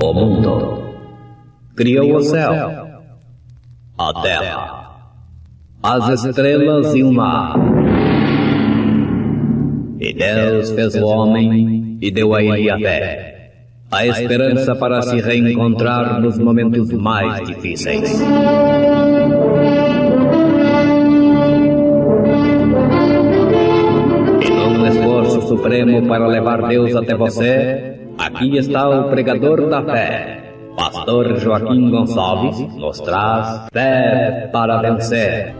o mundo, criou o céu, a terra, as estrelas e o mar. E Deus fez o homem e deu a ele a fé, a esperança para se reencontrar nos momentos mais difíceis. E num esforço supremo para levar Deus até você, aqui está o pregador da fé. Pastor Joaquim Gonçalves nos traz fé para vencer.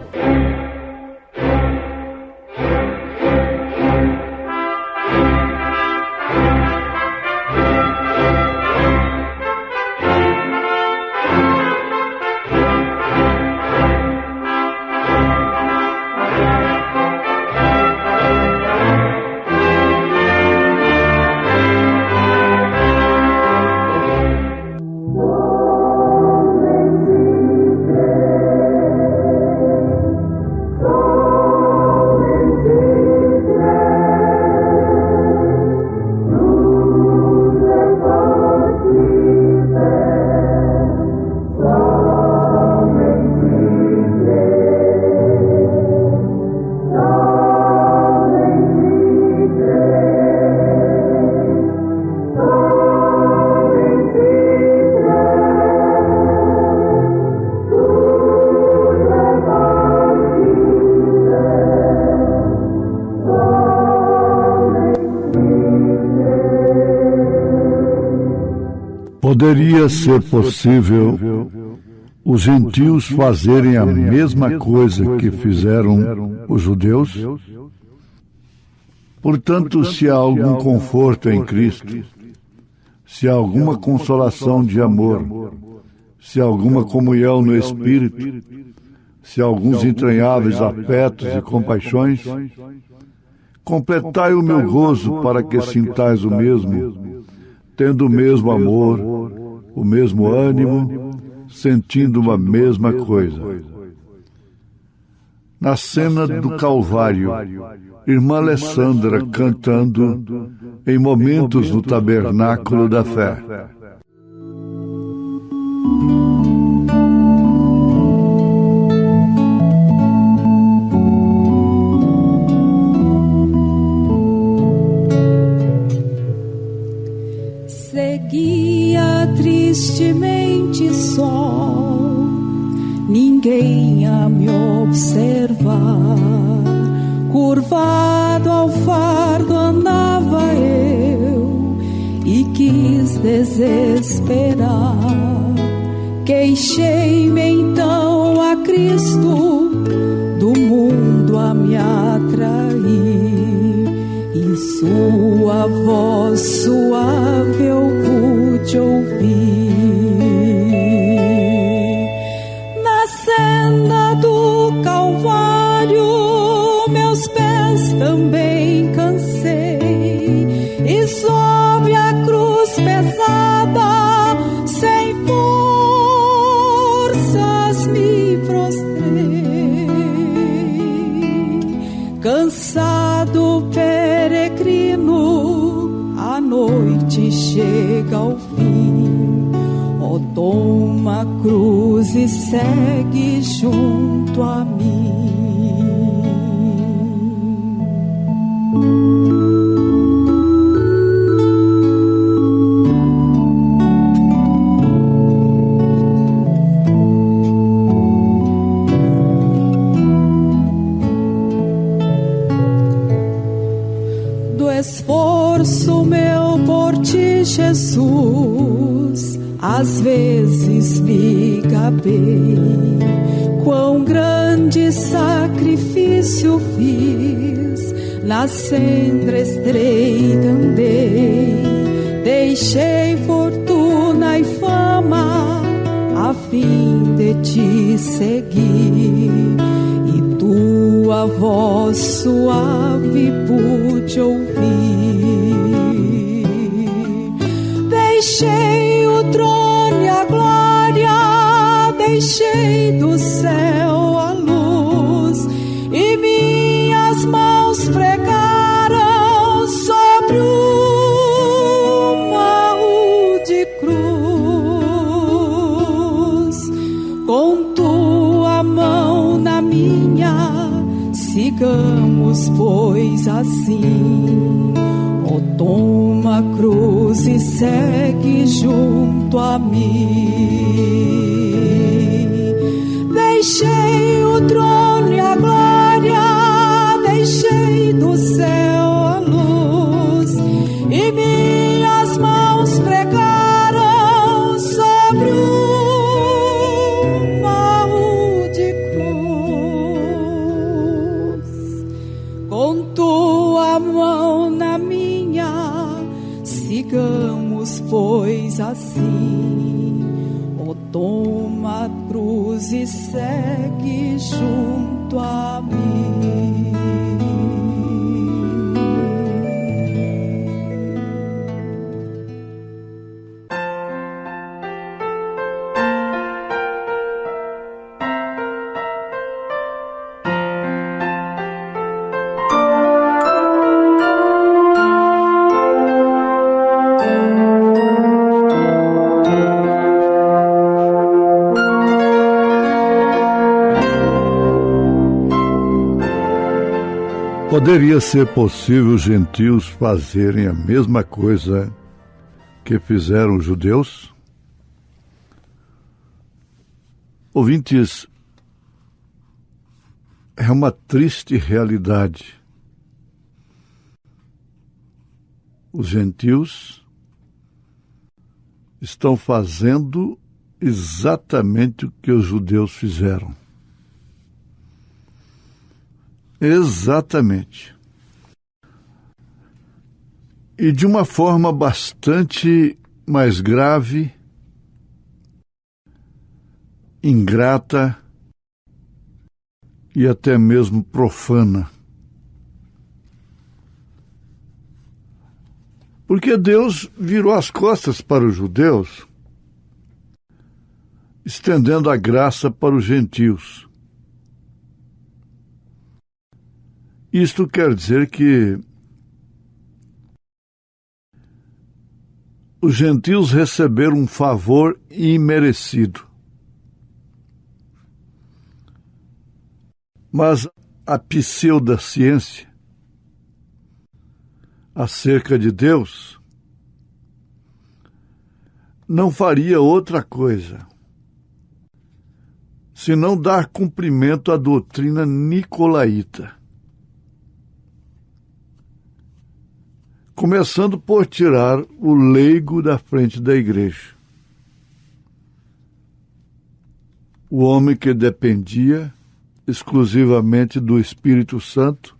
Poderia ser possível os gentios fazerem a mesma coisa que fizeram os judeus? Portanto, se há algum conforto em Cristo, se há alguma consolação de amor, se há alguma comunhão no Espírito, se há alguns entranháveis afetos e compaixões, completai o meu gozo para que sintais o mesmo, tendo o mesmo amor, o mesmo ânimo, sentindo uma mesma coisa. Na cena do Calvário, irmã Alessandra cantando em momentos no tabernáculo da fé. Seguia tristemente só, ninguém a me observar. Curvado ao fardo andava eu e quis desesperar. Queixei-me então a Cristo do mundo a me atrair. E sua voz suave eu pude ouvir. Na senda do Calvário meus pés também cansei, e sobre a cruz pesada sem forças me prostrei. Cansado peregrino, a noite chega ao fim. Oh, toma a cruz e segue junto a mim. Esforço meu por ti, Jesus, às vezes me gabei. Quão grande sacrifício fiz, na senda estreita andei. Deixei fortuna e fama a fim de te seguir, e tua voz suave pude ouvir. Deixei o trono e a glória, deixei do céu a luz, e minhas mãos pregaram sobre uma rude cruz. sigamos, pois, assim. Oh, toma a cruz e segue junto a mim. Deixei o trono e a glória, deixei do céu a luz, e minhas mãos pregaram sobre o morro de cruz. Com tua mão na minha, sigamos, pois, assim. Oh, toma a cruz e segue junto a mim. Poderia ser possível os gentios fazerem a mesma coisa que fizeram os judeus? Ouvintes, é uma triste realidade. Os gentios estão fazendo exatamente o que os judeus fizeram. Exatamente. E de uma forma bastante mais grave, ingrata e até mesmo profana. Porque Deus virou as costas para os judeus, estendendo a graça para os gentios. Isto quer dizer que os gentios receberam um favor imerecido. Mas a pseudociência acerca de Deus não faria outra coisa senão dar cumprimento à doutrina nicolaíta. Começando por tirar o leigo da frente da igreja. O homem que dependia exclusivamente do Espírito Santo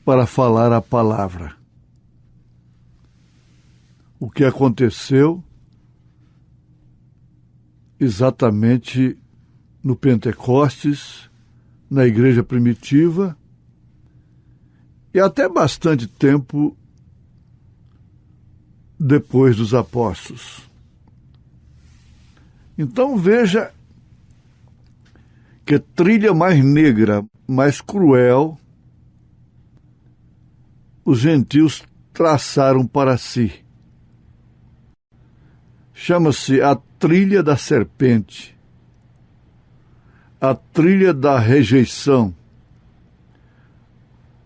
para falar a palavra. O que aconteceu exatamente no Pentecostes, na igreja primitiva, e até bastante tempo depois dos apóstolos. Então veja que trilha mais negra, mais cruel, os gentios traçaram para si. Chama-se a trilha da serpente, a trilha da rejeição,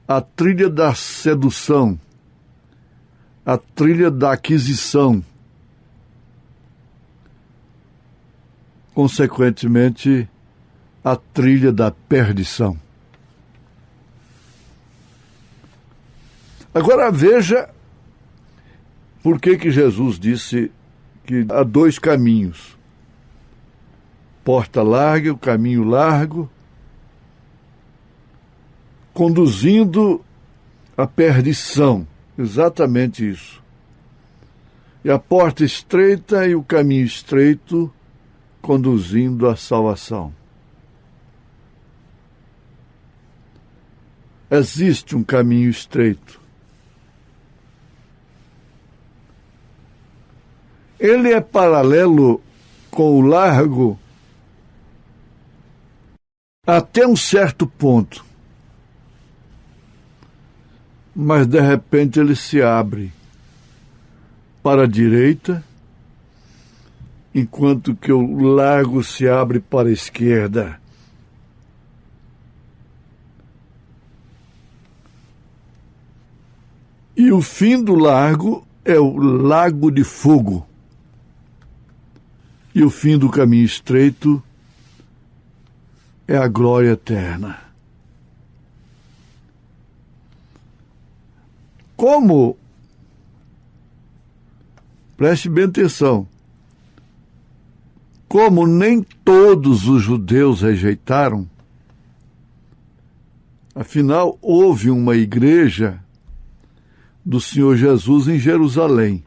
a trilha da sedução, a trilha da aquisição. Consequentemente, a trilha da perdição. Agora veja por que Jesus disse que há dois caminhos. Porta larga, o caminho largo, conduzindo à perdição. Exatamente isso. E a porta estreita e o caminho estreito, conduzindo à salvação. Existe um caminho estreito. Ele é paralelo com o largo até um certo ponto. Mas, de repente, ele se abre para a direita, enquanto que o largo se abre para a esquerda. E o fim do lago é o lago de fogo. E o fim do caminho estreito é a glória eterna. Como, preste bem atenção, como nem todos os judeus rejeitaram, afinal, houve uma igreja do Senhor Jesus em Jerusalém.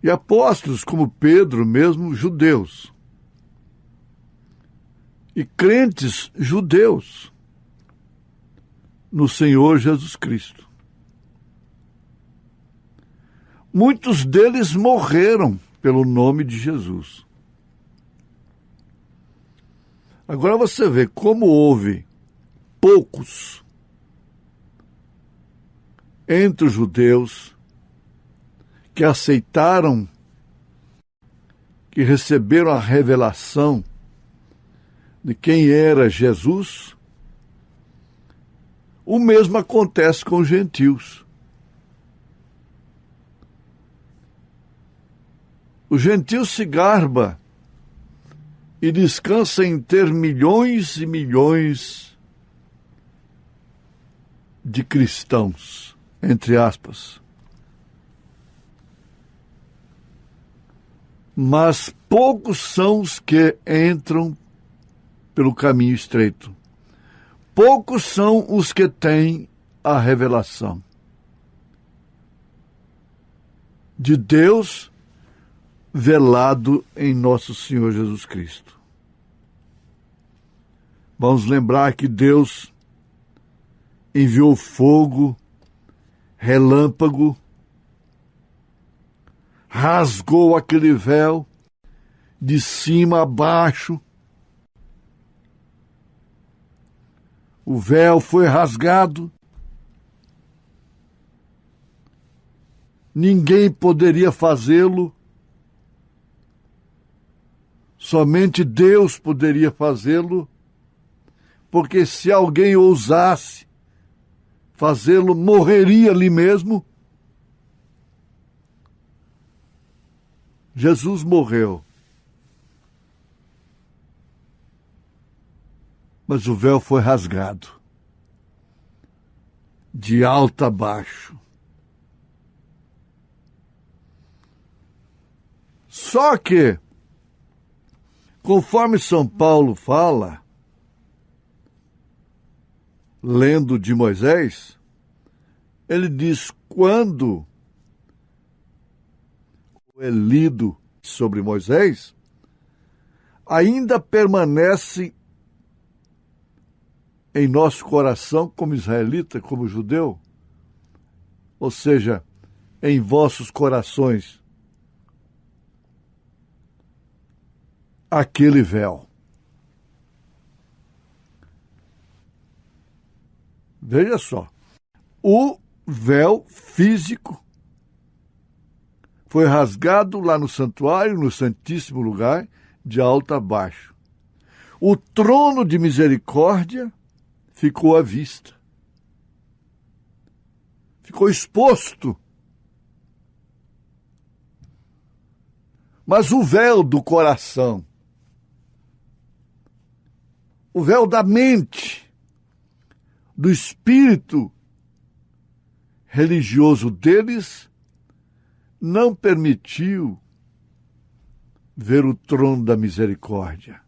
E apóstolos como Pedro, mesmo judeus. E crentes judeus no Senhor Jesus Cristo. Muitos deles morreram pelo nome de Jesus. Agora você vê como houve poucos entre os judeus que aceitaram, que receberam a revelação de quem era Jesus. O mesmo acontece com os gentios. O gentio se garba e descansa em ter milhões e milhões de cristãos, entre aspas. Mas poucos são os que entram pelo caminho estreito. Poucos são os que têm a revelação de Deus velado em nosso Senhor Jesus Cristo. Vamos lembrar que Deus enviou fogo, relâmpago, rasgou aquele véu de cima a baixo. O véu foi rasgado. Ninguém poderia fazê-lo. Somente Deus poderia fazê-lo, porque se alguém ousasse fazê-lo, morreria ali mesmo. Jesus morreu. Mas o véu foi rasgado, de alto a baixo. Só que, conforme São Paulo fala, lendo de Moisés, ele diz: quando é lido sobre Moisés, ainda permanece em nosso coração como israelita, como judeu, ou seja, em vossos corações, aquele véu. Veja só, o véu físico foi rasgado lá no santuário, no Santíssimo Lugar, de alto a baixo. O trono de misericórdia ficou à vista. Ficou exposto. Mas o véu do coração, o véu da mente, do espírito religioso deles, não permitiu ver o trono da misericórdia.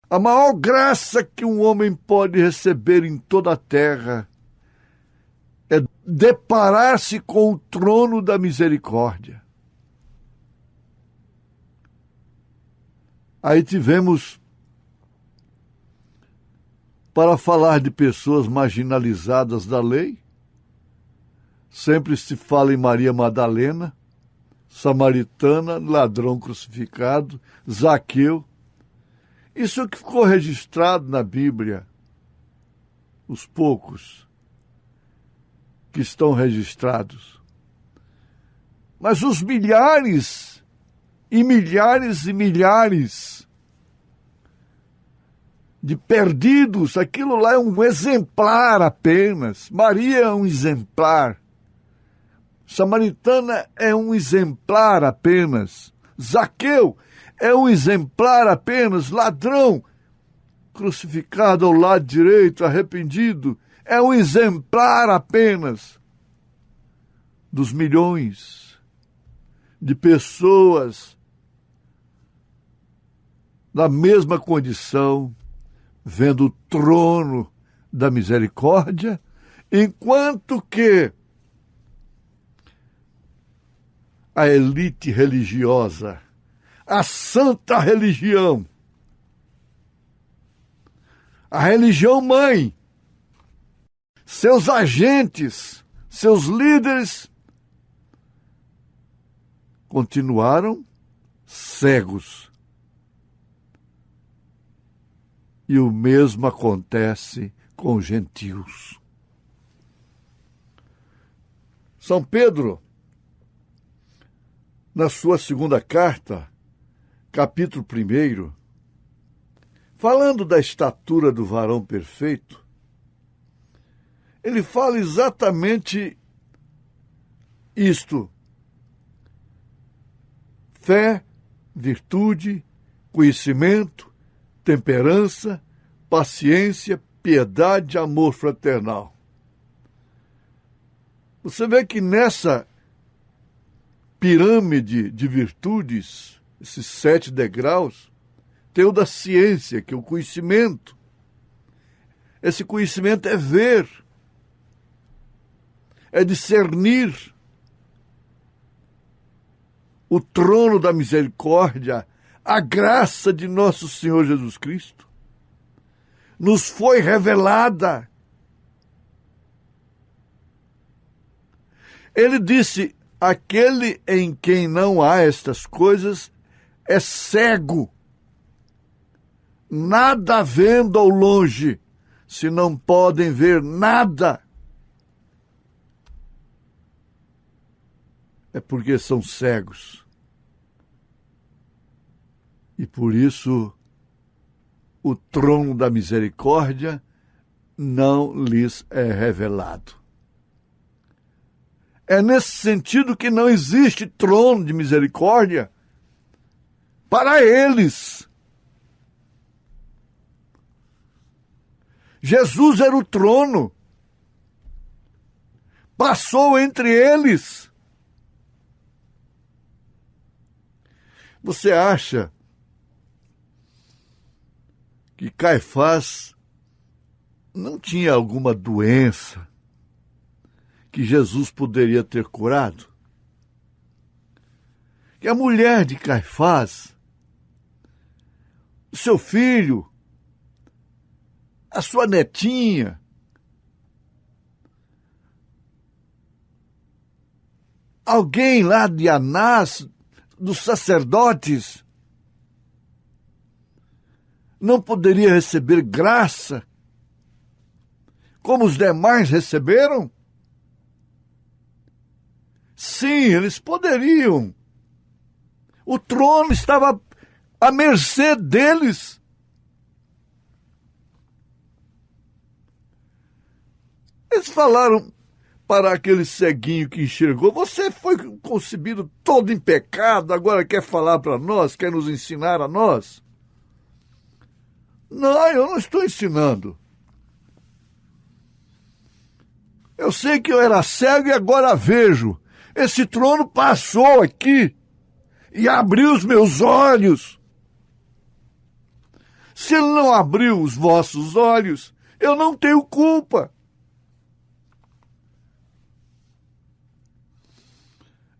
A maior graça que um homem pode receber em toda a terra é deparar-se com o trono da misericórdia. Aí tivemos, para falar de pessoas marginalizadas da lei, sempre se fala em Maria Madalena, samaritana, ladrão crucificado, Zaqueu. Isso que ficou registrado na Bíblia, os poucos que estão registrados. Mas os milhares e milhares e milhares de perdidos, aquilo lá é um exemplar apenas. Maria é um exemplar. Samaritana é um exemplar apenas. Zaqueu é um exemplar apenas. Ladrão, crucificado ao lado direito, arrependido, é um exemplar apenas dos milhões de pessoas na mesma condição, vendo o trono da misericórdia, enquanto que a elite religiosa, a santa religião, a religião mãe, seus agentes, seus líderes, continuaram cegos. E o mesmo acontece com os gentios. São Pedro, na sua segunda carta, capítulo 1, falando da estatura do varão perfeito, ele fala exatamente isto: fé, virtude, conhecimento, temperança, paciência, piedade, amor fraternal. Você vê que nessa pirâmide de virtudes, esses 7 degraus, tem o da ciência, que é o conhecimento. Esse conhecimento é ver, é discernir. O trono da misericórdia, a graça de nosso Senhor Jesus Cristo, nos foi revelada. Ele disse: aquele em quem não há estas coisas é cego, nada vendo ao longe, se não podem ver nada. É porque são cegos. E por isso o trono da misericórdia não lhes é revelado. É nesse sentido que não existe trono de misericórdia para eles. Jesus era o trono, passou entre eles. Você acha que Caifás não tinha alguma doença que Jesus poderia ter curado? Que a mulher de Caifás, o seu filho, a sua netinha, alguém lá de Anás, dos sacerdotes, não poderia receber graça como os demais receberam? Sim, eles poderiam. O trono estava à mercê deles. Eles falaram para aquele ceguinho que enxergou: você foi concebido todo em pecado, agora quer falar para nós, quer nos ensinar a nós? Não, eu não estou ensinando. Eu sei que eu era cego e agora vejo. Esse trono passou aqui e abriu os meus olhos. Se ele não abriu os vossos olhos, eu não tenho culpa.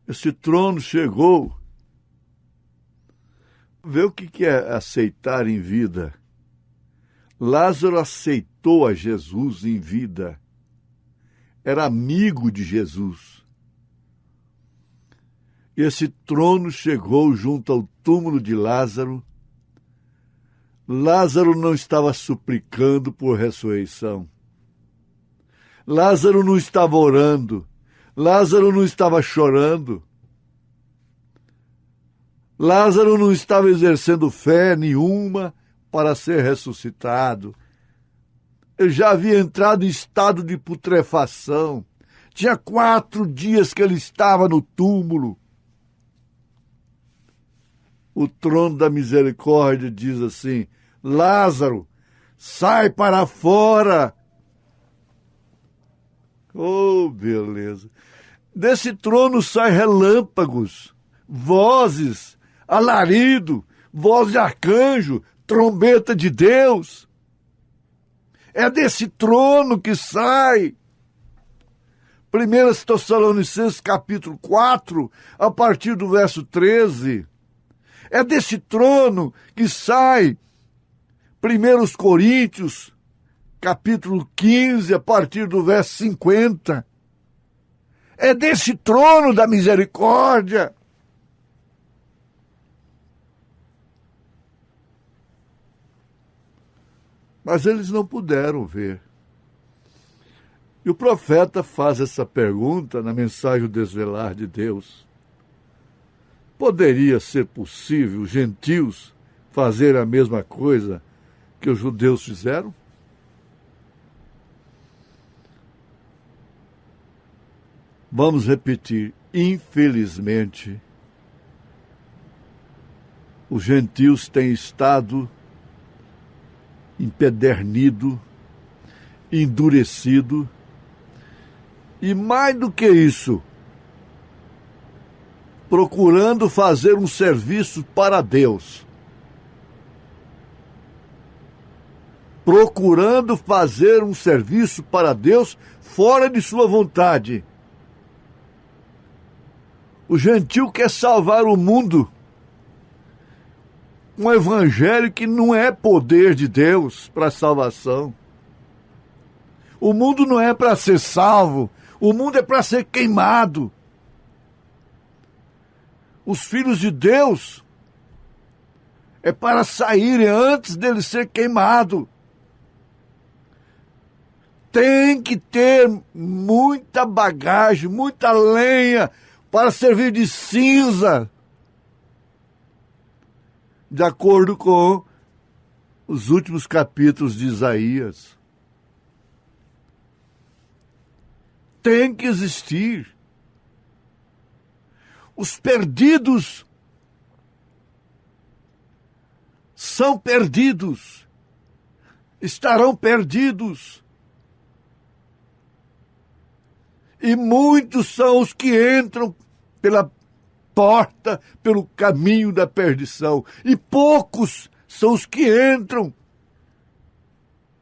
Esse trono chegou. Vê o que é aceitar em vida. Lázaro aceitou a Jesus em vida. Era amigo de Jesus. E esse trono chegou junto ao túmulo de Lázaro. Lázaro não estava suplicando por ressurreição. Lázaro não estava orando. Lázaro não estava chorando. Lázaro não estava exercendo fé nenhuma, para ser ressuscitado. Ele já havia entrado em estado de putrefação. Tinha 4 dias que ele estava no túmulo. O trono da misericórdia diz assim: Lázaro, sai para fora. Oh, beleza. Desse trono saem relâmpagos, vozes, alarido, voz de arcanjo, trombeta de Deus. É desse trono que sai. 1 Tessalonicenses capítulo 4, a partir do verso 13. É desse trono que sai 1 Coríntios capítulo 15, a partir do verso 50. É desse trono da misericórdia. Mas eles não puderam ver. E o profeta faz essa pergunta na mensagem O Desvelar de Deus. Poderia ser possível os gentios fazer a mesma coisa que os judeus fizeram? Vamos repetir, infelizmente, os gentios têm estado empedernido, endurecido, e mais do que isso, procurando fazer um serviço para Deus. Procurando fazer um serviço para Deus fora de sua vontade. O gentio quer salvar o mundo. Um evangelho que não é poder de Deus para salvação. O mundo não é para ser salvo. O mundo é para ser queimado. Os filhos de Deus é para saírem antes dele ser queimado. Tem que ter muita bagagem, muita lenha para servir de cinza, de acordo com os últimos capítulos de Isaías. Tem que existir. Os perdidos são perdidos, estarão perdidos. E muitos são os que entram pela porta, pelo caminho da perdição. E poucos são os que entram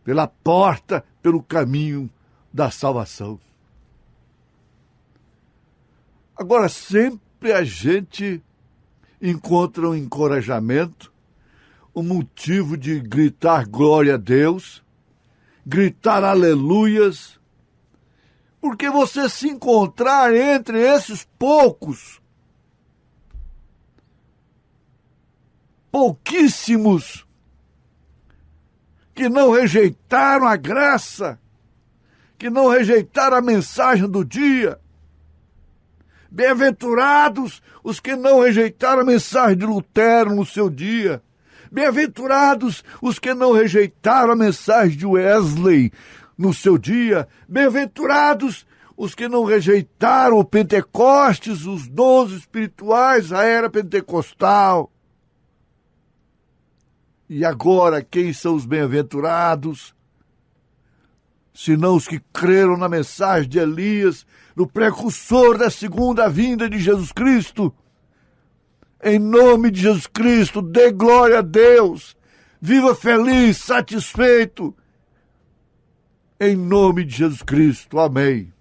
pela porta, pelo caminho da salvação. Agora, sempre a gente encontra um encorajamento, um motivo de gritar glória a Deus, gritar aleluias, porque você se encontrar entre esses pouquíssimos, que não rejeitaram a graça, que não rejeitaram a mensagem do dia. Bem-aventurados os que não rejeitaram a mensagem de Lutero no seu dia. Bem-aventurados os que não rejeitaram a mensagem de Wesley no seu dia. Bem-aventurados os que não rejeitaram o Pentecostes, os dons espirituais, a era pentecostal. E agora, quem são os bem-aventurados? Senão os que creram na mensagem de Elias, no precursor da segunda vinda de Jesus Cristo. Em nome de Jesus Cristo, dê glória a Deus. Viva feliz, satisfeito. Em nome de Jesus Cristo. Amém.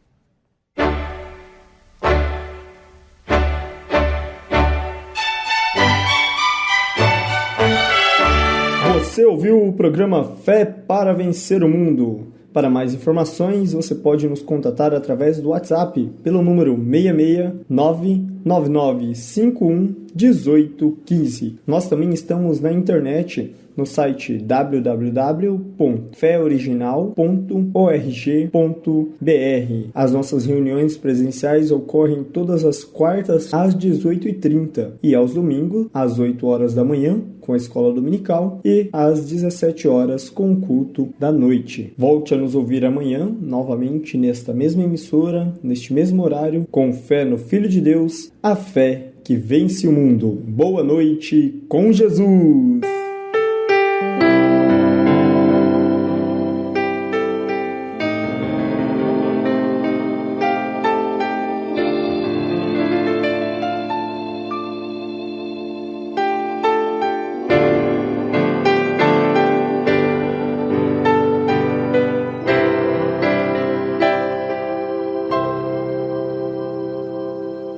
Você ouviu o programa Fé para Vencer o Mundo. Para mais informações, você pode nos contatar através do WhatsApp pelo número 66999511815. Nós também estamos na internet no site www.feoriginal.org.br. As nossas reuniões presenciais ocorrem todas as quartas às 18h30 e aos domingos às 8 horas da manhã com a escola dominical e às 17 horas com o culto da noite. Volte a nos ouvir amanhã, novamente nesta mesma emissora, neste mesmo horário, com fé no Filho de Deus, a fé que vence o mundo. Boa noite com Jesus!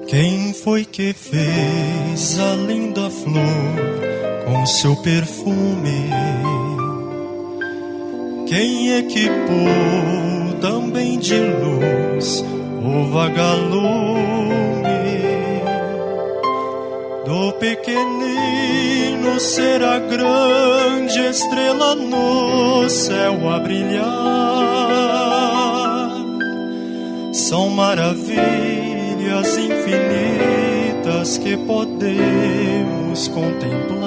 Quem foi que fez a linda flor com seu perfume? Quem equipou também de luz o vagalume? Do pequenino será grande estrela no céu a brilhar. São maravilhas infinitas que podemos contemplar.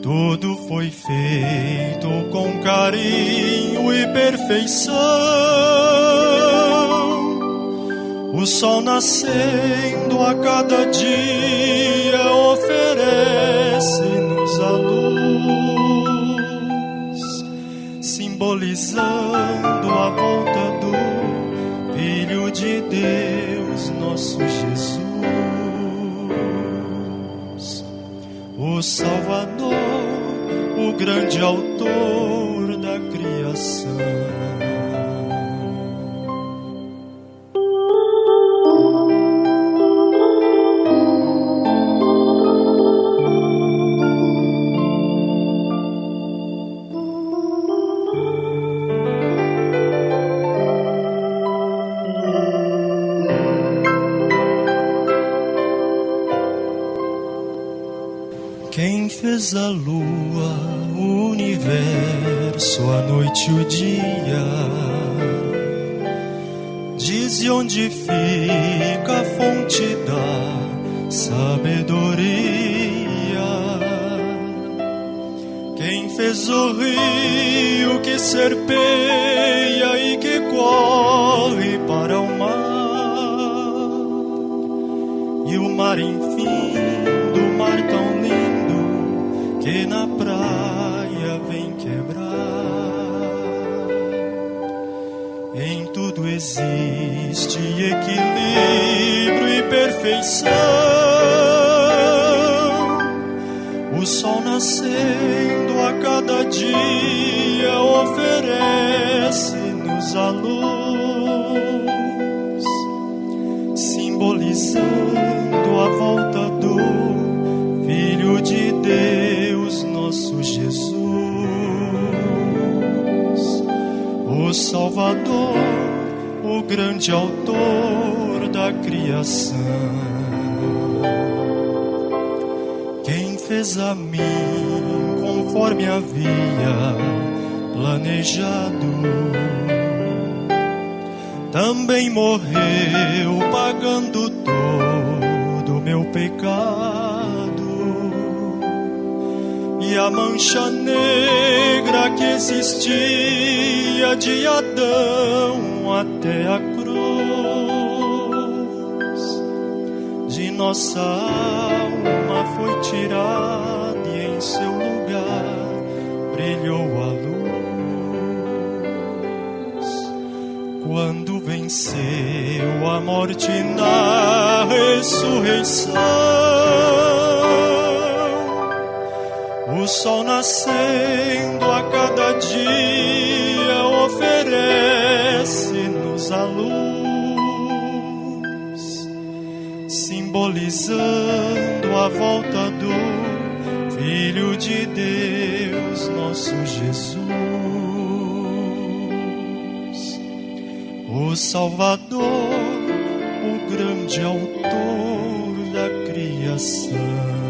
Tudo foi feito com carinho e perfeição. O sol nascendo a cada dia oferece-nos a luz, simbolizando a volta do Filho de Deus, nosso Jesus, o Salvador, o grande autor da criação. Quem fez a lua, o universo, a noite e o dia? Dize onde fica a fonte da sabedoria. Quem fez o rio que serpeia e que corre para o mar? E o mar, enfim, do mar tão lindo que na praia vem quebrar. Em tudo existe equilíbrio e perfeição. O sol nascendo a cada dia oferece-nos a luz, simbolizando a volta do Filho de Deus, nosso Jesus, o Salvador, o grande autor da criação. Quem fez a mim conforme havia planejado, também morreu pagando todo o meu pecado. E a mancha negra que existia de Adão até a cruz, de nossa alma foi tirada e em seu lugar brilhou a luz. Quando venceu a morte na ressurreição, o sol nascendo a cada dia oferece-nos a luz, simbolizando a volta do Filho de Deus, nosso Jesus, o Salvador, o grande autor da criação.